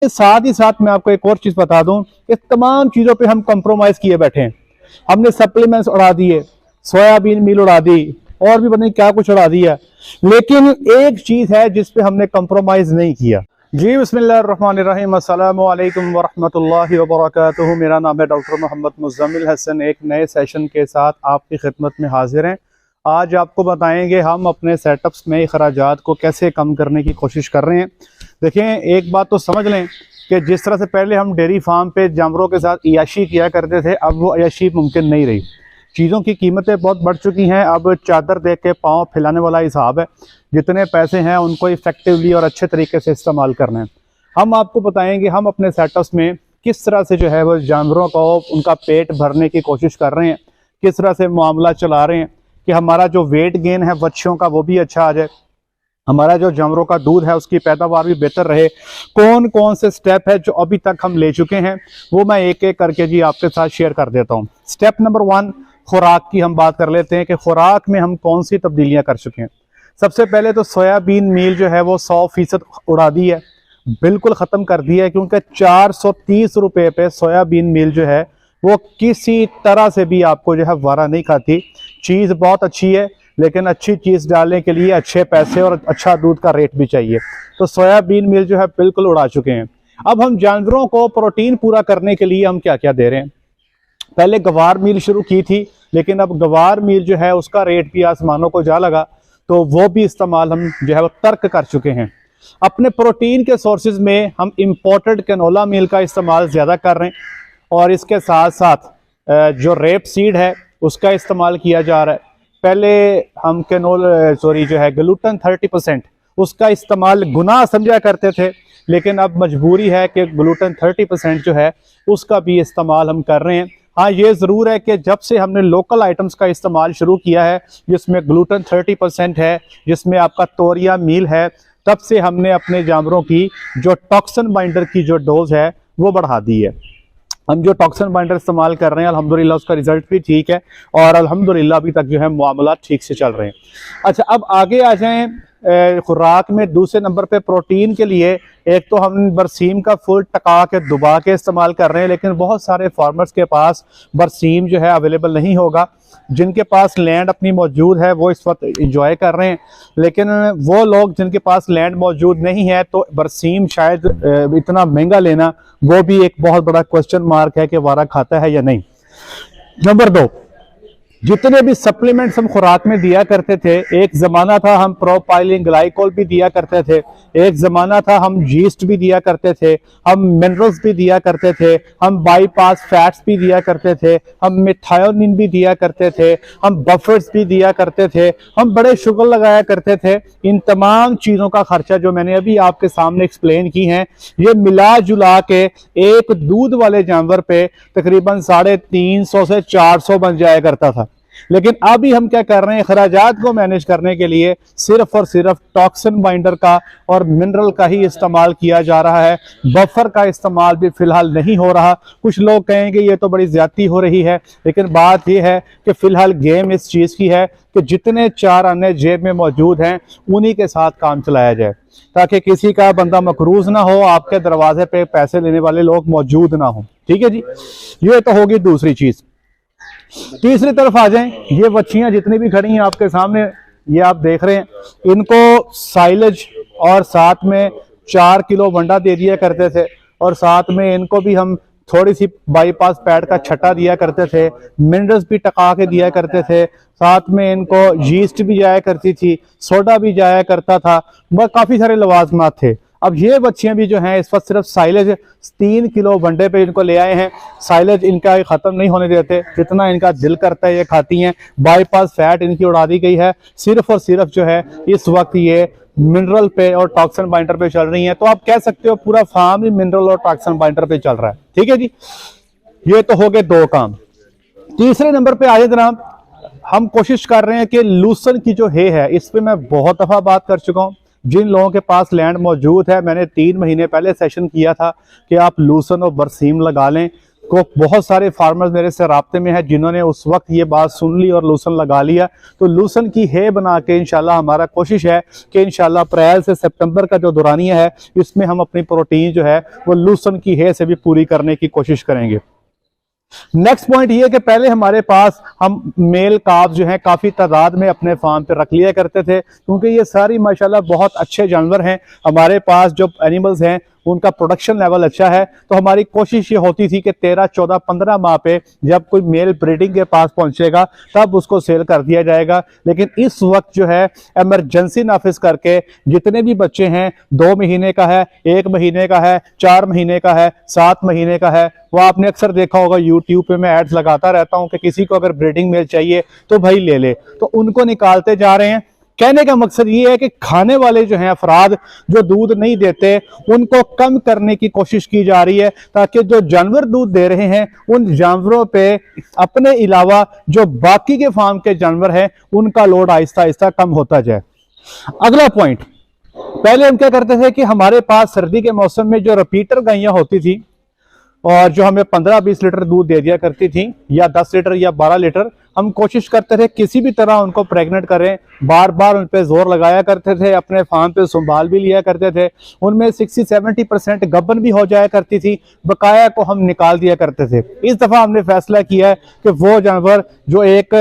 साथ ही साथ मैं आपको एक और चीज बता दूं, इस तमाम चीजों पे हम कंप्रोमाइज किए बैठे हैं। हमने सप्लीमेंट्स उड़ा दिए, सोयाबीन मील उड़ा दी, और भी पता नहीं क्या कुछ उड़ा दिया, लेकिन एक चीज है जिस पे हमने कंप्रोमाइज नहीं किया। जी बिस्मिल्लाहिर्रहमानिर्रहीम, अस्सलामु अलैकुम वरहमतुल्लाहि वबरकातुहू। मेरा नाम है डॉक्टर मोहम्मद मुज़म्मिल हसन। एक नए सेशन के साथ आपकी खिदमत में हाजिर हैं। आज आपको बताएंगे हम अपने सेटअप्स में अखराजात को कैसे कम करने की कोशिश कर रहे हैं। देखें, एक बात तो समझ लें कि जिस तरह से पहले हम डेयरी फार्म पे जानवरों के साथ इयाशी किया करते थे, अब वो इयाशी मुमकिन नहीं रही। चीज़ों की कीमतें बहुत बढ़ चुकी हैं। अब चादर देख के पाँव फैलाने वाला हिसाब है। जितने पैसे हैं उनको इफेक्टिवली और अच्छे तरीके से इस्तेमाल करना है। हम आपको बताएंगे हम अपने सेटअप्स में किस तरह से जो है वो जानवरों को उनका पेट भरने की कोशिश कर रहे हैं, किस तरह से मामला चला रहे हैं कि हमारा जो वेट गेन है बच्चों का वो भी अच्छा आ जाए, हमारा जो जानवरों का दूध है उसकी पैदावार भी बेहतर रहे। कौन कौन से स्टेप है जो अभी तक हम ले चुके हैं वो मैं एक एक करके जी आपके साथ शेयर कर देता हूँ। स्टेप नंबर 1, खुराक की हम बात कर लेते हैं कि खुराक में हम कौन सी तब्दीलियां कर चुके हैं। सबसे पहले तो सोयाबीन मील जो है वो 100% उड़ा दी है, बिल्कुल ख़त्म कर दिया है, क्योंकि 430 रुपये पे सोयाबीन मील जो है वो किसी तरह से भी आपको जो है वारा नहीं खाती। चीज़ बहुत अच्छी है, लेकिन अच्छी चीज़ डालने के लिए अच्छे पैसे और अच्छा दूध का रेट भी चाहिए। तो सोयाबीन मील जो है बिल्कुल उड़ा चुके हैं। अब हम जानवरों को प्रोटीन पूरा करने के लिए हम क्या क्या दे रहे हैं। पहले गवार मील शुरू की थी, लेकिन अब गवार मील जो है उसका रेट भी आसमानों को जा लगा, तो वो भी इस्तेमाल हम जो है वो तर्क कर चुके हैं। अपने प्रोटीन के सोर्सेज में हम इंपोर्टेड कैनोला मील का इस्तेमाल ज़्यादा कर रहे हैं, और इसके साथ साथ जो रेप सीड है उसका इस्तेमाल किया जा रहा है। पहले हम जो है ग्लूटन 30% उसका इस्तेमाल गुनाह समझा करते थे, लेकिन अब मजबूरी है कि ग्लूटन 30% जो है उसका भी इस्तेमाल हम कर रहे हैं। हाँ, ये ज़रूर है कि जब से हमने लोकल आइटम्स का इस्तेमाल शुरू किया है जिसमें ग्लूटन 30% है, जिसमें आपका तोरिया मील है, तब से हमने अपने जानवरों की जो टॉक्सिन बाइंडर की जो डोज है वो बढ़ा दी है। हम जो टॉक्सिन बाइंडर इस्तेमाल कर रहे हैं अल्हम्दुलिल्लाह उसका रिजल्ट भी ठीक है, और अल्हम्दुलिल्लाह अभी तक जो है मामला ठीक से चल रहे हैं। अच्छा, अब आगे आ जाएं। खुराक में दूसरे नंबर पे प्रोटीन के लिए एक तो हम बरसीम का फुल टका के दुबा के इस्तेमाल कर रहे हैं, लेकिन बहुत सारे फार्मर्स के पास बरसीम जो है अवेलेबल नहीं होगा। जिनके पास लैंड अपनी मौजूद है वो इस वक्त इंजॉय कर रहे हैं, लेकिन वो लोग जिनके पास लैंड मौजूद नहीं है तो बरसीम शायद इतना महंगा लेना वो भी एक बहुत बड़ा क्वेश्चन मार्क है कि वारा खाता है या नहीं। नंबर 2, जितने भी सप्लीमेंट्स हम खुराक में दिया करते थे, एक जमाना था हम प्रोपाइलिन ग्लाइकोल भी दिया करते थे, एक जमाना था हम जीस्ट भी दिया करते थे, हम मिनरल्स भी दिया करते थे, हम बाईपास फैट्स भी दिया करते थे, हम मिथायोनिन भी दिया करते थे, हम बफर्स भी दिया करते थे, हम बड़े शुगर लगाया करते थे। इन तमाम चीज़ों का खर्चा जो मैंने अभी आपके सामने एक्सप्लेन की हैं, ये मिला जुला के एक दूध वाले जानवर पे तकरीबन 350 से 400 बन जाया करता था। लेकिन अभी हम क्या कर रहे हैं, खराजात को मैनेज करने के लिए सिर्फ और सिर्फ टॉक्सिन बाइंडर का और मिनरल का ही इस्तेमाल किया जा रहा है। बफर का इस्तेमाल भी फिलहाल नहीं हो रहा। कुछ लोग कहेंगे ये तो बड़ी ज्यादती हो रही है, लेकिन बात यह है कि फिलहाल गेम इस चीज़ की है कि जितने 4 आने जेब में मौजूद हैं उन्हीं के साथ काम चलाया जाए, ताकि किसी का बंदा मकरूज ना हो, आपके दरवाजे पे पैसे लेने वाले लोग मौजूद ना हो। ठीक है जी, ये तो होगी दूसरी चीज़। तीसरी तरफ आ जाएं। ये बच्चियां जितनी भी खड़ी हैं आपके सामने, ये आप देख रहे हैं, इनको साइलेज और साथ में 4 किलो वंडा दे दिया करते थे, और साथ में इनको भी हम थोड़ी सी बाईपास पैड का छट्टा दिया करते थे, मिनरल्स भी टका के दिया करते थे, साथ में इनको यीस्ट भी जाया करती थी, सोडा भी जाया करता था, वह काफ़ी सारे लवाजमात थे। अब ये बच्चियां भी जो हैं इस वक्त सिर्फ साइलेज 3 किलो वनडे पे इनको ले आए हैं। साइलेज इनका ख़त्म नहीं होने देते, जितना इनका दिल करता है ये खाती हैं। बाईपास फैट इनकी उड़ा दी गई है, सिर्फ और सिर्फ जो है इस वक्त ये मिनरल पे और टॉक्सिन बाइंडर पे चल रही हैं। तो आप कह सकते हो पूरा फार्म ही मिनरल और टॉक्सिन बाइंडर पे चल रहा है। ठीक है जी, ये तो हो गए 2 काम। तीसरे नंबर पे आए जनाब, हम कोशिश कर रहे हैं कि लूसन की जो है इस पर मैं बहुत दफ़ा बात कर चुका हूँ। जिन लोगों के पास लैंड मौजूद है, मैंने 3 महीने पहले सेशन किया था कि आप लूसन और बरसीम लगा लें। को बहुत सारे फार्मर्स मेरे से राब्ते में हैं जिन्होंने उस वक्त ये बात सुन ली और लूसन लगा लिया। तो लूसन की है बना के इंशाल्लाह हमारा कोशिश है कि इंशाल्लाह अप्रैल से सितंबर का जो दौरानिया है इसमें हम अपनी प्रोटीन जो है वो लूसन की है से भी पूरी करने की कोशिश करेंगे। नेक्स्ट पॉइंट ये है कि पहले हमारे पास हम मेल काफ जो है काफ़ी तादाद में अपने फार्म पे रख लिया करते थे, क्योंकि ये सारी माशाल्लाह बहुत अच्छे जानवर हैं। हमारे पास जो एनिमल्स हैं उनका प्रोडक्शन लेवल अच्छा है। तो हमारी कोशिश ये होती थी कि 13, 14, 15 माह पे जब कोई मेल ब्रीडिंग के पास पहुंचेगा तब उसको सेल कर दिया जाएगा। लेकिन इस वक्त जो है इमरजेंसी नाफिज करके जितने भी बच्चे हैं 2 महीने का है, 1 महीने का है, 4 महीने का है, 7 महीने का है, वो आपने अक्सर देखा होगा यूट्यूब पे मैं एड्स लगाता रहता हूं कि किसी को अगर ब्रीडिंग मेल चाहिए तो भाई ले ले, तो उनको निकालते जा रहे हैं। कहने का मकसद ये है कि खाने वाले जो हैं अफराद जो दूध नहीं देते उनको कम करने की कोशिश की जा रही है, ताकि जो जानवर दूध दे रहे हैं उन जानवरों पे अपने अलावा जो बाकी के फार्म के जानवर हैं उनका लोड आहिस्ता आहिस्ता कम होता जाए। अगला पॉइंट, पहले हम क्या करते थे कि हमारे पास सर्दी के मौसम में जो रिपीटर गायें होती थी और जो हमें 15-20 लीटर दूध दे दिया करती थी या 10 लीटर या 12 लीटर, हम कोशिश करते थे किसी भी तरह उनको प्रेग्नेंट करें, बार बार उन पे जोर लगाया करते थे, अपने फार्म पे संभाल भी लिया करते थे। उनमें 60-70% गब्बन भी हो जाया करती थी, बकाया को हम निकाल दिया करते थे। इस दफा हमने फैसला किया है कि वो जानवर जो एक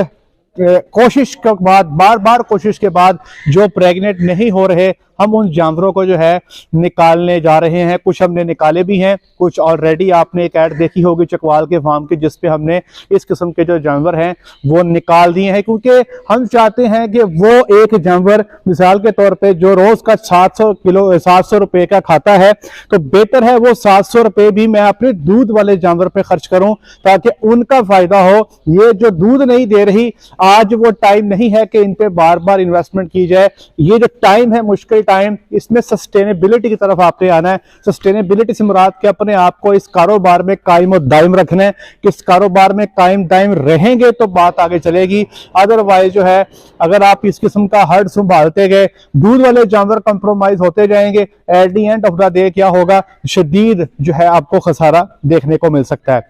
कोशिश के बाद बार बार कोशिश के बाद जो प्रेग्नेंट नहीं हो रहे, हम उन जानवरों को जो है निकालने जा रहे हैं। कुछ हमने निकाले भी हैं, कुछ ऑलरेडी आपने एक ऐड देखी होगी चकवाल के फार्म की जिसपे हमने इस किस्म के जो जानवर हैं वो निकाल दिए हैं, क्योंकि हम चाहते हैं कि वो एक जानवर मिसाल के तौर पे जो रोज का 700 रुपए का खाता है, तो बेहतर है वो 700 रुपए भी मैं अपने दूध वाले जानवर पे खर्च करूं ताकि उनका फायदा हो। ये जो दूध नहीं दे रही, आज वो टाइम नहीं है कि इन पे बार बार इन्वेस्टमेंट की जाए। ये जो टाइम है मुश्किल टाइम, इसमें सस्टेनेबिलिटी की तरफ आपने आना है। सस्टेनेबिलिटी से मुराद के अपने आप को इस कारोबार में कायम और दायम रखना है कि इस कारोबार में कायम दायम रहेंगे तो बात आगे चलेगी। अदरवाइज जो है अगर आप इस किस्म का हर्ड संभालते गए, दूध वाले जानवर कंप्रोमाइज होते जाएंगे, at the end of the day क्या होगा, शदीद जो है आपको खसारा देखने को मिल सकता है।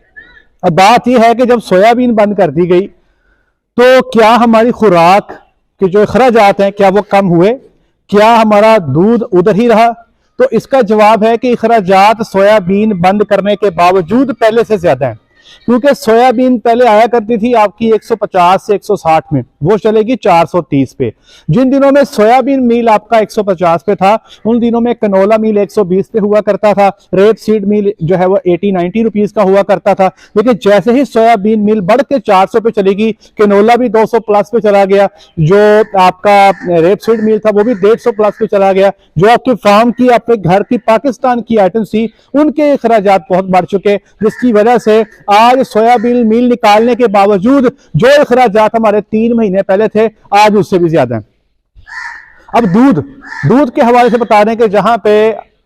अब बात यह है कि जब सोयाबीन बंद कर दी गई तो क्या हमारी खुराक के जो अखराजात हैं क्या वो कम हुए, क्या हमारा दूध उधर ही रहा? तो इसका जवाब है कि अखराजात सोयाबीन बंद करने के बावजूद पहले से ज्यादा है, क्योंकि सोयाबीन पहले आया करती थी आपकी 150 से 160 में, वो चलेगी 430 पे। जिन दिनों में सोयाबीन मील आपका 150 पे था उन दिनों में कनोला मील 120 पे हुआ करता था, रेप सीड मील जो है वो 80-90 रुपीस का हुआ करता था। लेकिन जैसे ही सोयाबीन मील बढ़ के 400 पे चलेगी, कनोला भी 200 प्लस पे चला गया, जो आपका रेप सीड मील था वो भी 150 प्लस पे चला गया, जो आपकी फार्म की अपने घर की पाकिस्तान की आइटम्स थी उनके अखराजात बहुत बढ़ चुके, जिसकी वजह से आज सोयाबीन मील निकालने के बावजूद जो अखराजात हमारे 3 महीने पहले थे आज उससे भी ज्यादा है। अब दूध के हवाले से बता दें कि जहां पे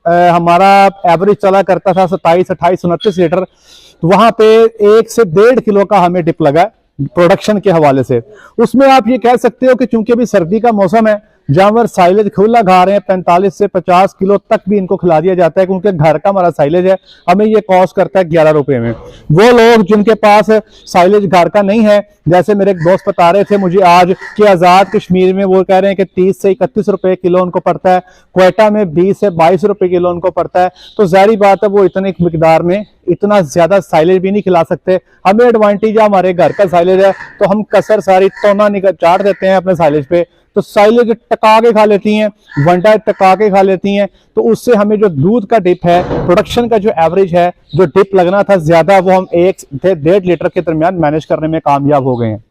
हमारा एवरेज चला करता था 27, 28, 29 लीटर, तो वहां पे 1 से 1.5 किलो का हमें डिप लगा प्रोडक्शन के हवाले से। उसमें आप ये कह सकते हो कि चूंकि अभी सर्दी का मौसम है, जानवर साइलेज खुला खा रहे हैं, 45 से 50 किलो तक भी इनको खिला दिया जाता है, क्योंकि घर का हमारा साइलेज है, हमें ये कॉस्ट करता है 11 रुपए में। वो लोग जिनके पास साइलेज घर का नहीं है, जैसे मेरे एक दोस्त बता रहे थे मुझे आज कि आजाद कश्मीर में वो कह रहे हैं कि 30 से 31 रुपए किलो उनको पड़ता है, क्वेटा में 20 से 22 रुपए किलो उनको पड़ता है। तो जाहिर बात है वो इतने मिकदार में इतना ज्यादा साइलेज भी नहीं खिला सकते। हमें एडवांटेज है हमारे घर का साइलेज है, तो हम कसर सारी तोना निकल चाट देते हैं अपने साइलेज पे, तो साइलेज टका के खा लेती हैं, वंडा टका के खा लेती हैं, तो उससे हमें जो दूध का डिप है, प्रोडक्शन का जो एवरेज है, जो डिप लगना था ज्यादा, वो हम 1 से 1.5 लीटर के दरमियान मैनेज करने में कामयाब हो गए हैं।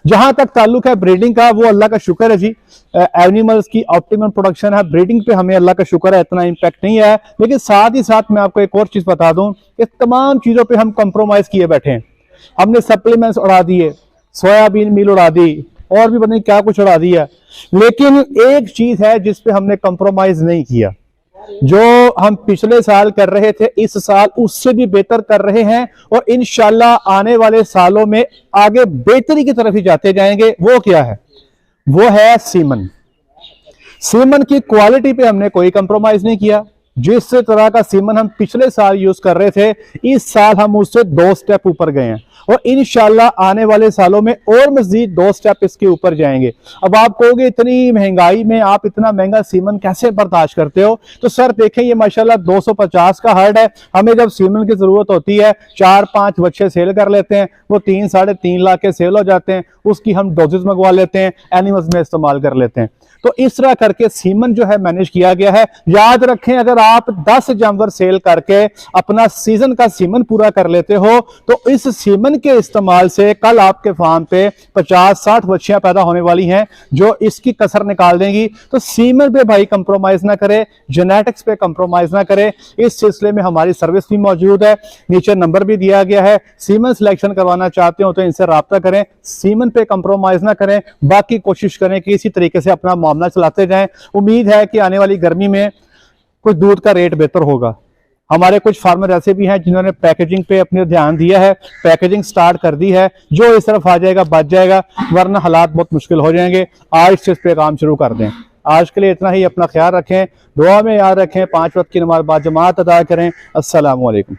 जहां तक ताल्लुक है ब्रीडिंग का, वो अल्लाह का शुक्र है जी, एनिमल्स की ऑप्टिमम प्रोडक्शन है। ब्रीडिंग पे हमें अल्लाह का शुक्र है इतना इम्पैक्ट नहीं है, लेकिन साथ ही साथ मैं आपको एक और चीज बता दूं कि तमाम चीजों पे हम कंप्रोमाइज किए बैठे हैं। हमने सप्लीमेंट्स उड़ा दिए, सोयाबीन मील उड़ा दी, और भी पता नहीं क्या कुछ उड़ा दिया, लेकिन एक चीज है जिस पे हमने कंप्रोमाइज नहीं किया। जो हम पिछले साल कर रहे थे इस साल उससे भी बेहतर कर रहे हैं, और इंशाल्लाह आने वाले सालों में आगे बेहतरी की तरफ ही जाते जाएंगे। वो क्या है? वो है सीमन। सीमन की क्वालिटी पे हमने कोई कंप्रोमाइज नहीं किया। जिस तरह का सीमन हम पिछले साल यूज कर रहे थे, इस साल हम उससे 2 स्टेप ऊपर गए हैं और इंशाल्लाह आने वाले सालों में और मजीद 2 स्टेप इसके ऊपर जाएंगे। अब आप कहोगे इतनी महंगाई में आप इतना महंगा सीमन कैसे बर्दाश्त करते हो? तो सर देखें, ये माशाल्लाह 250 का हर्ड है। हमें जब सीमन की जरूरत होती है 4-5 बच्चे सेल कर लेते हैं, वो 3-3.5 लाख के सेल हो जाते हैं, उसकी हम डोजेस मंगवा लेते हैं, एनिमल्स में इस्तेमाल कर लेते हैं। तो इस तरह करके सीमन जो है मैनेज किया गया है। याद रखें, अगर आप 10 जानवर सेल करके अपना सीजन का सीमन पूरा कर लेते हो तो इस सीमन के इस्तेमाल से कल आपके फार्म पे 50-60 बच्चियां पैदा होने वाली हैं जो इसकी कसर निकाल देंगी। तो सीमन पे भाई कंप्रोमाइज ना करे, जेनेटिक्स पे कंप्रोमाइज ना करे। इस सिलसिले में हमारी सर्विस भी मौजूद है, नीचे नंबर भी दिया गया है। सीमन सिलेक्शन करवाना चाहते हो तो इनसे राब्ता करें, सीमन पे कंप्रोमाइज ना करें, बाकी कोशिश करें कि इसी तरीके से अपना मामला चलाते जाएं। उम्मीद है कि आने वाली गर्मी में कुछ दूध का रेट बेहतर होगा। हमारे कुछ फार्मर ऐसे भी हैं जिन्होंने पैकेजिंग पे अपने ध्यान दिया है, पैकेजिंग स्टार्ट कर दी है। जो इस तरफ आ जाएगा बच जाएगा, वरना हालात बहुत मुश्किल हो जाएंगे। आज से इस पे काम शुरू कर दें। आज के लिए इतना ही। अपना ख्याल रखें, दुआ में याद रखें, 5 वक्त की नमाज बाद जमात अदा करें। अस्सलाम वालेकुम।